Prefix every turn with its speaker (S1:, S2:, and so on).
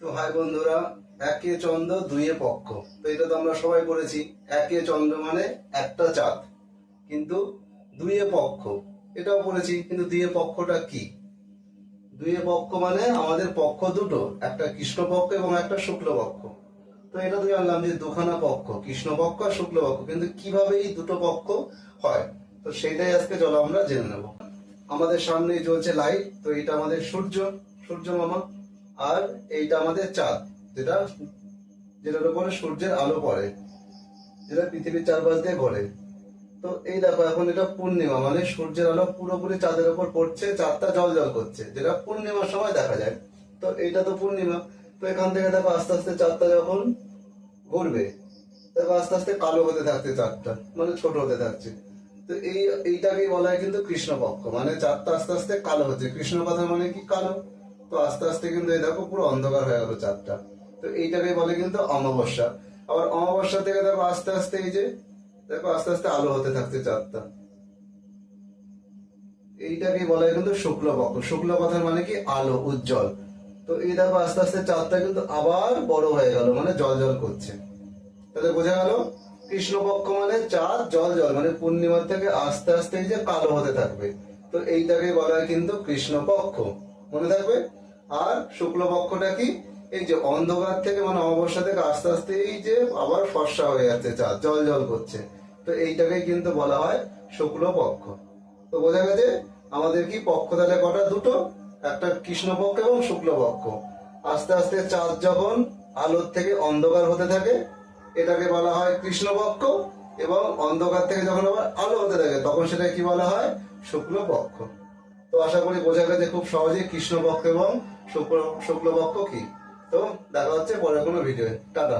S1: তো হাই বন্ধুরা, একে চন্দ্র দুইয়ে পক্ষ। তো এটা তো আমরা সবাই করেছি। একে চন্দ্র মানে একটা চাঁদ, কিন্তু দুইয়ে পক্ষ এটাও পড়েছি, কিন্তু দুইয়ে পক্ষটা কি? দুইয়ে পক্ষ মানে আমাদের পক্ষ দুটো, একটা কৃষ্ণপক্ষ এবং একটা শুক্লপক্ষ। তো এটা তো জানলাম যে দুখানা পক্ষ, কৃষ্ণপক্ষ আর শুক্লপক্ষ, কিন্তু কিভাবে এই দুটো পক্ষ হয়, তো সেটাই আজকে চলো আমরা জেনে নেব। আমাদের সামনেই জ্বলছে লাইট, তো এটা আমাদের সূর্য, সূর্য মামা। আর এইটা আমাদের চাঁদ, যেটা যেটার উপরে সূর্যের আলো পড়ে, যেটা পৃথিবীর চারপাশ দিয়ে ঘোরে। তো এই দেখো, এখন এটা পূর্ণিমা, মানে সূর্যের আলো পুরোপুরি চাঁদের উপর পড়ছে, চাঁদটা জল জল করছে, যেটা পূর্ণিমার সময় দেখা যায়। তো এইটা তো পূর্ণিমা। তো এখান থেকে দেখো আস্তে আস্তে চাঁদটা যখন ঘুরবে, দেখো আস্তে আস্তে কালো হতে থাকছে চাঁদটা, মানে ছোট হতে থাকছে। তো এইটাকেই বলা হয় কিন্তু কৃষ্ণপক্ষ, মানে চাঁদটা আস্তে আস্তে কালো হচ্ছে। কৃষ্ণ কথা মানে কি? কালো। তো আস্তে আস্তে কিন্তু এই দেখো পুরো অন্ধকার হয়ে গেল চাঁদটা। তো এইটাকে বলে কিন্তু অমাবস্যা। আবার অমাবস্যা থেকে দেখো আস্তে আস্তে এই যে দেখো আস্তে আস্তে আলো হতে থাকছে চাঁদটা, এইটাকে বলা হয় কিন্তু শুক্লপক্ষ। শুক্ল কথার মানে কি? আলো, উজ্জ্বল। তো এই দেখো আস্তে আস্তে চাঁদটা কিন্তু আবার বড় হয়ে গেল, মানে জল জল করছে। তাহলে বোঝা গেল, কৃষ্ণপক্ষ মানে চাঁদ জল জল, মানে পূর্ণিমার থেকে আস্তে আস্তে এই যে কালো হতে থাকবে। তো এইটাকে বলা হয় কিন্তু কৃষ্ণপক্ষ, মনে থাকবে। আর শুক্লপক্ষটা কি? এই যে অন্ধকার থেকে, মানে অমাবস্যা থেকে আস্তে আস্তে এই যে আবার ফর্সা হয়ে যাচ্ছে, চাঁদ জল জল করছে। তো এইটাকে কিন্তু বলা হয় শুক্লপক্ষ। তো বোঝা গেছে আমাদের কি পক্ষ তাহলে কটা? দুটো, একটা কৃষ্ণপক্ষ এবং শুক্লপক্ষ। আস্তে আস্তে চাঁদ যখন আলোর থেকে অন্ধকার হতে থাকে, এটাকে বলা হয় কৃষ্ণপক্ষ। এবং অন্ধকার থেকে যখন আবার আলো হতে থাকে, তখন সেটা কি বলা হয়? শুক্লপক্ষ। তো আশা করি বোঝা গেছে খুব সহজেই কৃষ্ণপক্ষ এবং শুক্লপক্ষ কি। তো দেখা হচ্ছে পরের কোনো ভিডিও। টাটা।